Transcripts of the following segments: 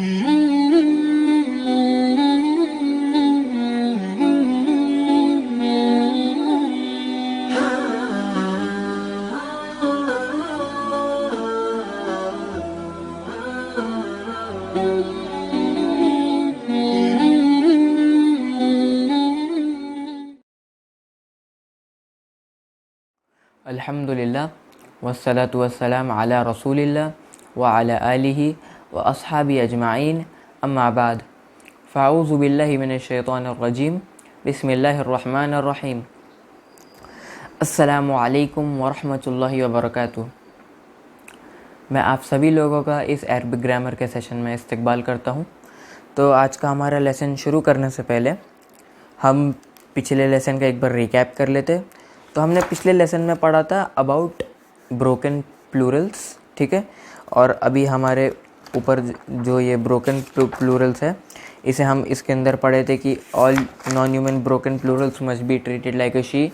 अल्हम्दुलिल्लाह वस्सलातु वस्सलाम अला रसूलिल्लाह व अला आलिहि व अस्हाबी अजमाइन अम्मा बाद फ़ाऊज़ु बिल्लाहि मिनश शैतानिर रजीम बिस्मिल्लाहिर रहमानिर रहीम अस्सलामु अलैकुम व रहमतुल्लाहि व बरकातुहू। मैं आप सभी लोगों का इस अरबिक ग्रामर के सेशन में इस्तकबाल करता हूँ। तो आज का हमारा लेसन शुरू करने से पहले हम पिछले लेसन का एक बार रिकैप कर लेते। तो हमने पिछले लेसन में पढ़ा था अबाउट ब्रोकन प्लूरल्स, ठीक है। और अभी हमारे ऊपर जो ये ब्रोकन प्लूरल्स है, इसे हम इसके अंदर पढ़े थे कि all non human broken Plurals must be treated like a she.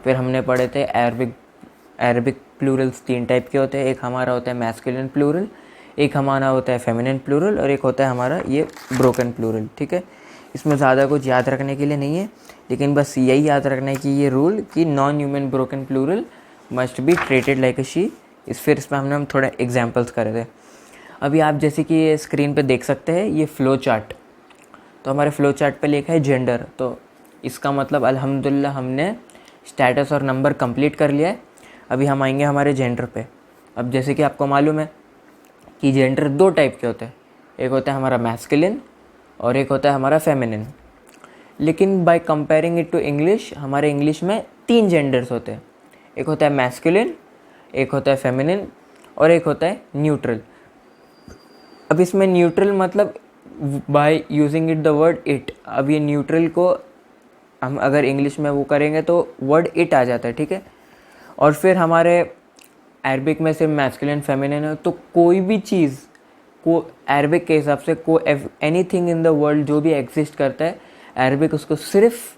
फिर हमने पढ़े थे अरबिक प्लूरल्स 3 टाइप के होते हैं। एक हमारा होता है मैस्कुलिन प्लूरल, एक हमारा होता है फेमिनिन प्लूरल और एक होता है हमारा ये ब्रोकन प्लूरल, ठीक है। इसमें ज़्यादा कुछ याद रखने के लिए नहीं है, लेकिन बस यही याद रखना है कि ये रूल कि non human broken plural must be treated like a she. इसमें हम थोड़ा एग्जांपल्स करे थे। अभी आप जैसे कि ये स्क्रीन पे देख सकते हैं ये फ़्लो चार्ट। तो हमारे फ़्लो चार्ट पे लिखा है जेंडर, तो इसका मतलब अल्हम्दुलिल्लाह हमने स्टेटस और नंबर कंप्लीट कर लिया है। अभी हम आएंगे हमारे जेंडर पे। अब जैसे कि आपको मालूम है कि जेंडर 2 टाइप के होते हैं, एक होता है हमारा मैस्कुलिन और एक होता है हमारा फेमिनिन। लेकिन by comparing it to English, हमारे इंग्लिश में 3 जेंडर्स होते हैं। एक होता है मैस्कुलिन, एक होता है फेमिनिन और एक होता है न्यूट्रल। अब इसमें न्यूट्रल मतलब by using it the word it. अब ये न्यूट्रल को हम अगर इंग्लिश में वो करेंगे तो वर्ड इट आ जाता है, ठीक है। और फिर हमारे अरबिक में सिर्फ मैस्कुलिन फेमिनिन है, तो कोई भी चीज़ को अरबिक के हिसाब say anything in the world जो भी एग्जिस्ट करता है, अरबिक उसको सिर्फ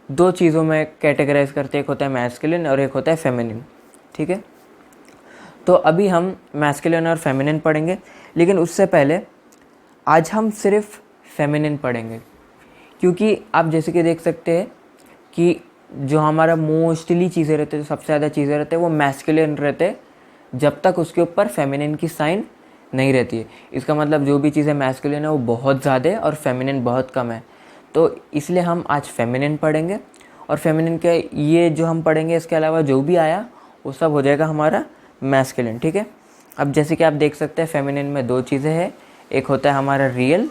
2 चीज़ों में कैटेगराइज करते हैं, एक होता है मैस्कुलिन और एक होता है फेमिनिन, ठीक है। तो अभी हम मैस्कुलिन और फेमिनिन पढ़ेंगे, लेकिन उससे पहले आज हम सिर्फ फेमिनिन पढ़ेंगे, क्योंकि आप जैसे कि देख सकते हैं कि जो हमारा मोस्टली चीज़ें रहते हैं, जो सबसे ज़्यादा चीज़ें रहते हैं वो मैस्कुलिन रहते हैं, जब तक उसके ऊपर फेमिनिन की साइन नहीं रहती है। इसका मतलब जो भी चीज़ें मैस्कुलिन है वो बहुत ज़्यादा है और फेमिनिन बहुत कम है। तो इसलिए हम आज फेमिनिन पढ़ेंगे और फेमिनिन के ये जो हम पढ़ेंगे इसके अलावा जो भी आया वो सब हो जाएगा हमारा मैस्कुलिन, ठीक है। अब जैसे कि आप देख सकते हैं फेमिनिन में 2 चीज़ें हैं, एक होता है हमारा रियल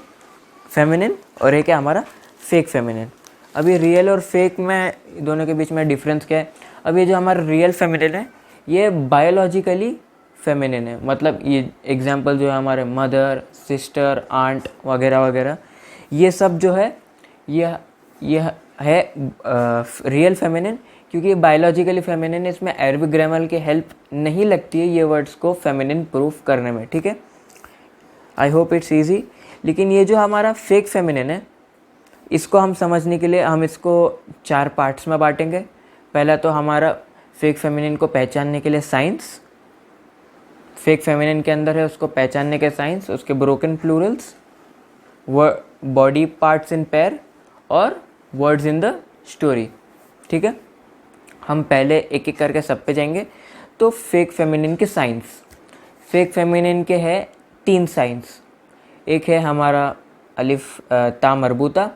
फेमिनिन और एक है हमारा फेक फेमिनिन। अभी रियल और फेक में दोनों के बीच में डिफरेंस क्या है? अब ये जो हमारा रियल फेमिनिन है ये बायोलॉजिकली फेमिनिन है, मतलब ये एग्जांपल जो है हमारे मदर, सिस्टर, आंट वगैरह वगैरह, ये सब जो है ये है रियल फेमिनिन, क्योंकि ये बायोलॉजिकली फेमिनिन है। इसमें अरबिक ग्रामर की हेल्प नहीं लगती है ये वर्ड्स को फेमिनिन प्रूफ करने में, ठीक है। I hope it's easy. लेकिन ये जो हमारा फेक फेमिनिन है, इसको हम समझने के लिए हम इसको 4 पार्ट्स में बांटेंगे। पहला तो हमारा फेक फेमिनिन को पहचानने के लिए साइंस, फेक फेमिनिन के अंदर है उसको पहचानने के साइंस, उसके broken Plurals, body parts in pair और वर्ड्स इन द स्टोरी, ठीक है। हम पहले एक एक करके सब पे जाएंगे। तो फेक फेमिनिन के साइंस, फेक फेमिनिन के है 3 साइंस। एक है हमारा अलिफ ता मरबूता।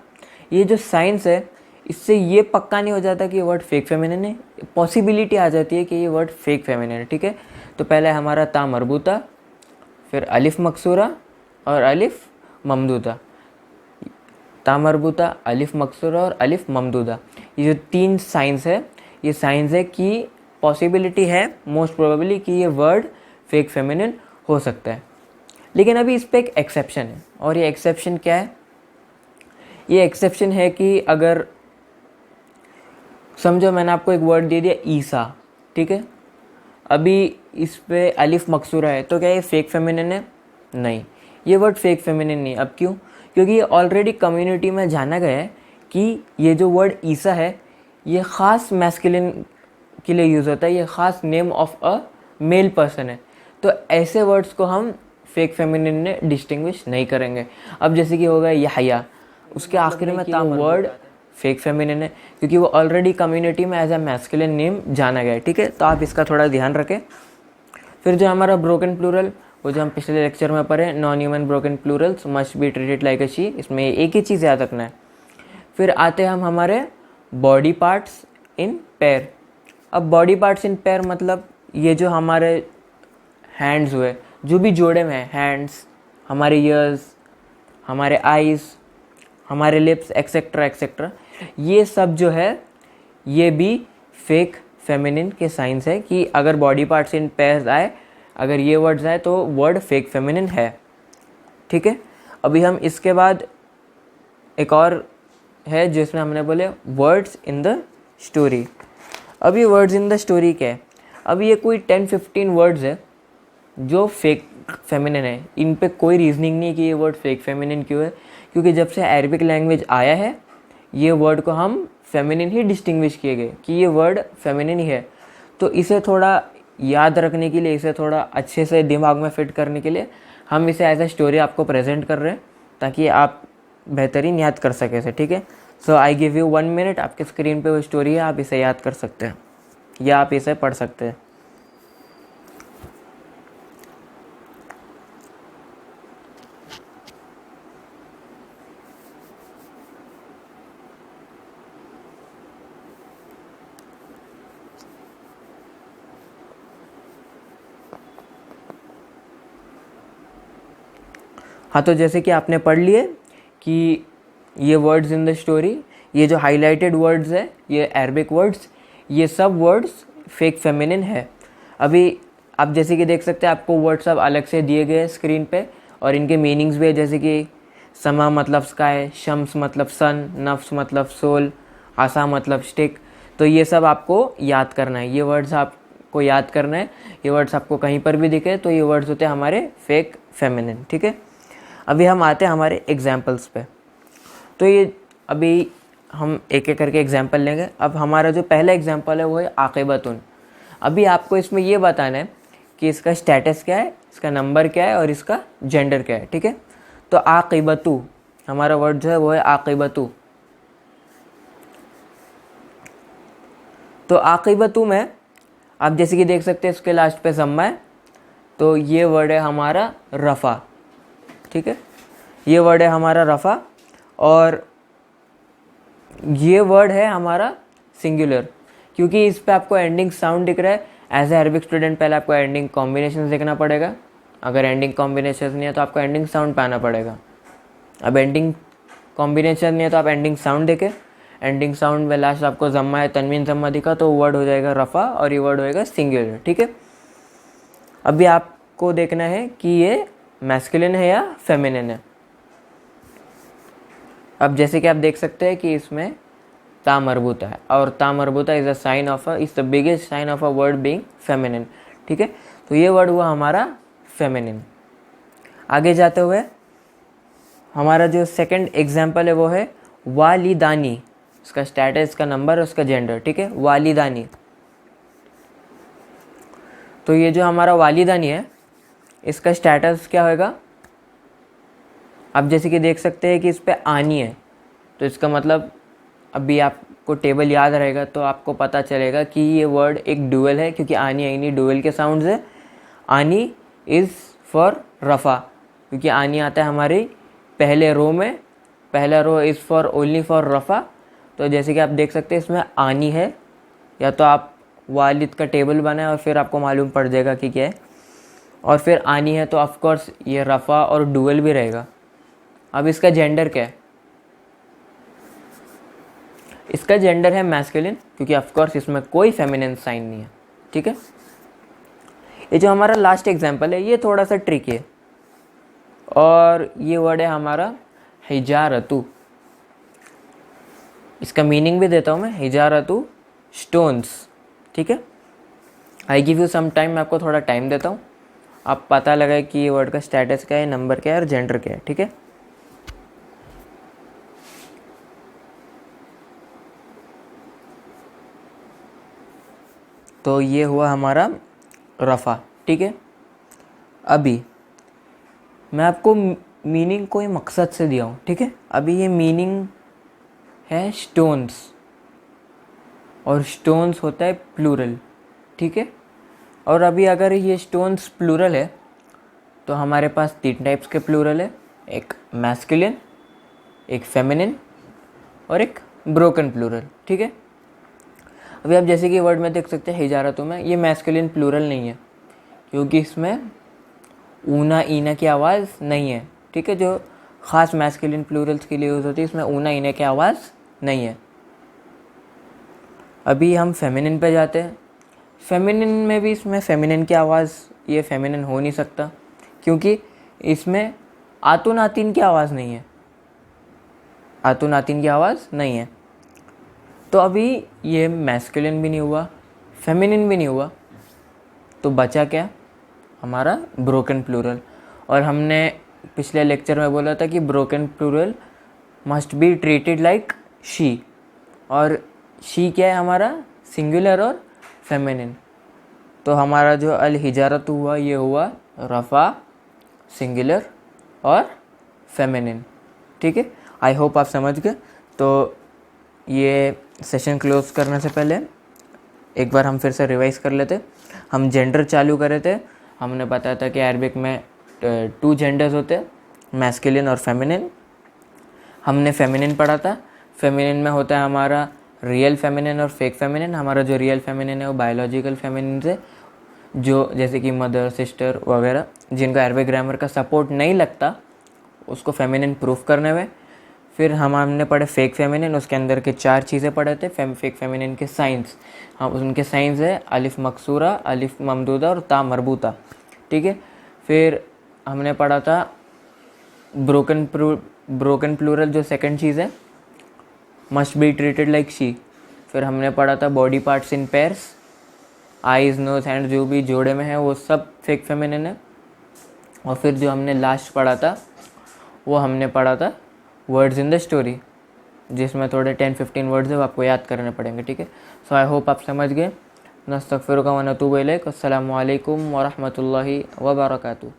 ये जो साइंस है इससे ये पक्का नहीं हो जाता कि ये वर्ड फेक फेमिनिन है, पॉसिबिलिटी आ जाती है कि ये वर्ड फेक फेमिनिन है, ठीक है। तो पहले हमारा ता मरबूता, फिर अलिफ मकसूरा और अलिफ ममदूदा। ता मरबूता, अलिफ मकसूरा और अलिफ ममदूदा, ये जो 3 साइंस है, ये साइंस है कि पॉसिबिलिटी है मोस्ट प्रोबेबली कि ये वर्ड फेक फेमिनिन हो सकता है। लेकिन अभी इस पर एक एक्सेप्शन है, और ये एक्सेप्शन क्या है? ये एक्सेप्शन है कि अगर समझो मैंने आपको एक वर्ड दे दिया ईसा, ठीक है। अभी इस पे अलिफ मकसूरा है, तो क्या ये फेक फेमिनिन है? नहीं, ये वर्ड फेक फेमिनिन नहीं। अब क्यों? क्योंकि ये ऑलरेडी कम्युनिटी में जाना गया है कि ये जो वर्ड ईसा है ये ख़ास मैस्कुलिन के लिए यूज़ होता है, ये ख़ास name of a male person है। तो ऐसे वर्ड्स को हम फेक फेमिनिन ने डिस्टिंग्विश नहीं करेंगे। अब जैसे कि होगा यहया, उसके आखिर में ता वर्ड फेक फेमिनिन है क्योंकि वो ऑलरेडी कम्युनिटी में एज अ मैस्कुलिन नेम जाना गया है, ठीक है। तो आप इसका थोड़ा ध्यान रखें। फिर जो हमारा ब्रोकन प्लूरल, वो जो हम पिछले लेक्चर में पढ़े, non human broken Plurals must be treated like a she, इसमें एक ही चीज़ याद रखना है। फिर आते हैं हम हमारे बॉडी पार्ट्स इन पेयर। अब बॉडी पार्ट्स इन पेयर मतलब ये जो हमारे हैंड्स हुए, जो भी जोड़े में हैं, हैंड्स, हमारे ईयर्स, हमारे आईज, हमारे लिप्स, एक्सेट्रा एक्सेट्रा, ये सब जो है ये भी फेक फेमिनिन के साइंस है कि अगर बॉडी पार्ट्स इन पेयर्स आए, अगर ये वर्ड्स आए तो वर्ड फेक फेमिनिन है, ठीक है। अभी हम इसके बाद एक और है जिसमें हमने बोले वर्ड्स इन द स्टोरी। अभी वर्ड्स इन द स्टोरी क्या है? अभी ये कोई 10-15 वर्ड्स है जो फेक फेमिनिन है। इन पे कोई रीजनिंग नहीं कि ये वर्ड फेक फेमिनिन क्यों है, क्योंकि जब से अरबिक लैंग्वेज आया है ये वर्ड को हम फेमिनिन ही डिस्टिंग्विश किए गए कि ये वर्ड फेमिनिन ही है। तो इसे थोड़ा याद रखने के लिए, इसे थोड़ा अच्छे से दिमाग में फिट करने के लिए हम इसे एज ए स्टोरी आपको प्रेजेंट कर रहे हैं ताकि आप बेहतरीन याद कर सके इसे, ठीक है। सो आई गिव यू 1 मिनट, आपके स्क्रीन पे वो स्टोरी है, आप इसे याद कर सकते हैं या आप इसे पढ़ सकते हैं। हाँ, तो जैसे कि आपने पढ़ लिए कि ये वर्ड्स इन द स्टोरी, ये जो हाईलाइटेड वर्ड्स है, ये अरबिक वर्ड्स, ये सब वर्ड्स फेक फेमिनिन है। अभी आप जैसे कि देख सकते हैं आपको वर्ड्स सब अलग से दिए गए स्क्रीन पे और इनके मीनिंग्स भी है, जैसे कि समा मतलब स्काई, शम्स मतलब सन, नफ्स मतलब सोल, आसा मतलब स्टिक। तो ये सब आपको याद करना है, ये वर्ड्स आपको याद करना है। ये वर्ड्स आपको कहीं पर भी दिखे तो ये वर्ड्स होते हैं हमारे फेक फेमिनिन, ठीक है। अभी हम आते हैं हमारे एग्जाम्पल्स पे। तो ये अभी हम एक एक करके एग्जाम्पल लेंगे। अब हमारा जो पहला एग्जाम्पल है वो है आक़िबतुन। अभी आपको इसमें ये बताना है कि इसका स्टेटस क्या है, इसका नंबर क्या है और इसका जेंडर क्या है, ठीक है। तो आक़िबतु, हमारा वर्ड जो है वो है आक़िबतु। तो आक़िबतु में आप जैसे कि देख सकते हैं इसके लास्ट पे ज़म्मा है, तो ये वर्ड है हमारा रफ़ा, ठीक है। ये वर्ड है हमारा रफ़ा और ये वर्ड है हमारा सिंगुलर, क्योंकि इस पे आपको एंडिंग साउंड दिख रहा है। एज ए अरबिक स्टूडेंट पहले आपको एंडिंग कॉम्बिनेशन देखना पड़ेगा, अगर एंडिंग कॉम्बिनेशन नहीं है तो आपको एंडिंग साउंड पाना पड़ेगा। अब एंडिंग कॉम्बिनेशन नहीं है तो आप एंडिंग साउंड देखें, एंडिंग साउंड में लास्ट आपको ज़म्मा है, तनवीन ज़म्मा दिखा तो वर्ड हो जाएगा रफ़ा और ये वर्ड होएगा सिंगुलर, ठीक है। अभी आपको देखना है कि ये मैस्कुलिन है या फेमिनिन है। अब जैसे कि आप देख सकते हैं कि इसमें ता मरबूता है और ता मरबूता is a sign of is the biggest sign of a word being feminine, ठीक है। तो ये वर्ड हुआ हमारा फेमिनिन। आगे जाते हुए हमारा जो सेकंड एग्जाम्पल है वो है वालिदानी। इसका स्टेटस, इसका नंबर, उसका जेंडर, ठीक है। वालिदानी, तो ये जो हमारा वालिदानी है इसका स्टेटस क्या होगा? आप जैसे कि देख सकते हैं कि इस पे आनी है, तो इसका मतलब अभी आपको टेबल याद रहेगा तो आपको पता चलेगा कि ये वर्ड एक डुअल है, क्योंकि आनी आनी डुअल के साउंड्स है। आनी इज़ फॉर रफ़ा, क्योंकि आनी आता है हमारी पहले रो में, पहला row is for only for रफ़ा। तो जैसे कि आप देख सकते हैं इसमें आनी है, या तो आप वालिद का टेबल बनाए और फिर आपको मालूम पड़ जाएगा कि क्या है। और फिर आनी है तो ऑफकोर्स ये रफ़ा और डुअल भी रहेगा। अब इसका जेंडर क्या है? इसका जेंडर है मैस्कुलिन, क्योंकि ऑफकोर्स इसमें कोई फेमिनिन साइन नहीं है, ठीक है। ये जो हमारा लास्ट एग्जाम्पल है ये थोड़ा सा ट्रिकी है और ये वर्ड है हमारा हिजारतु। इसका मीनिंग भी देता हूँ मैं, हिजारतु स्टोन्स, ठीक है। I give you some time, मैं आपको थोड़ा टाइम देता हूँ, आप पता लगाए कि ये वर्ड का स्टेटस क्या है, नंबर क्या है और जेंडर क्या है, ठीक है। तो ये हुआ हमारा रफ़ा, ठीक है। अभी मैं आपको मीनिंग कोई मकसद से दिया हूँ, ठीक है। अभी ये मीनिंग है स्टोन्स, और स्टोन्स होता है प्लूरल, ठीक है। और अभी अगर ये स्टोन्स प्लूरल है तो हमारे पास 3 टाइप्स के प्लूरल है, एक मैस्कुलिन, एक फेमिनिन और एक ब्रोकन प्लूरल, ठीक है। अभी आप जैसे कि वर्ड में देख सकते हैं हिजारतों में, ये मैस्कुलिन प्लूरल नहीं है क्योंकि इसमें ऊना ईना की आवाज़ नहीं है, ठीक है। जो ख़ास मैस्कुलिन प्लूरल्स के लिए यूज़ होती है, इसमें ऊना ईना की आवाज़ नहीं है। अभी हम फेमिनिन पे जाते हैं। फेमिनिन में भी इसमें फेमिनिन की आवाज़, ये फेमिनिन हो नहीं सकता क्योंकि इसमें आतुन आतिन की आवाज़ नहीं है, आतुन आतिन की आवाज़ नहीं है। तो अभी ये मैस्कुलिन भी नहीं हुआ, फेमिनिन भी नहीं हुआ, तो बचा क्या हमारा ब्रोकन प्लूरल। और हमने पिछले लेक्चर में बोला था कि broken plural must be treated like she, और शी क्या है हमारा सिंगुलर और फेमिनिन। तो हमारा जो अल हिजारत हुआ ये हुआ रफ़ा, सिंगुलर और फेमिनिन, ठीक है। आई होप आप समझ गए। तो ये सेशन क्लोज करने से पहले एक बार हम फिर से रिवाइज कर लेते। हम जेंडर चालू करे थे, हमने बताया था कि अरबिक में 2 जेंडर्स होते हैं, मैस्कुलिन और फेमिनिन। हमने फेमिनिन पढ़ा था। फेमिनिन में होता है हमारा रियल फेमिनिन और फेक फेमिनिन। हमारा जो रियल फेमिनिन है वो बायोलॉजिकल फेमिनिन से, जो जैसे कि मदर, सिस्टर वगैरह, जिनका अरबिक ग्रामर का सपोर्ट नहीं लगता, उसको फेमिनिन प्रूफ करने में। फिर हमने पढ़े फेक फेमिनिन, उसके अंदर के 4 चीज़ें पढ़े थे। फेक फेमिनिन के साइंस, हम उनके साइंस है अलिफ मकसूरा, अलिफ ममदूदा और ता मरबूता, ठीक है। फिर हमने पढ़ा था ब्रोकन प्लूरल, जो सेकंड चीज़ है, must be treated like she. फिर हमने पढ़ा था body parts in pairs, eyes, nose, hand, जो भी जोड़े में है वो सब फेक फेमिनिन है। और फिर जो हमने लास्ट पढ़ा था वो हमने पढ़ा था वर्ड्स इन द स्टोरी, जिसमें थोड़े 10-15 वर्ड्स है वो आपको याद करने पड़ेंगे, ठीक है। सो आई होप आप समझ गए। नस्तगफिरुका व नतूबु इलैक। अस्सलामु अलैकुम व रहमतुल्लाहि व बरकातुहू।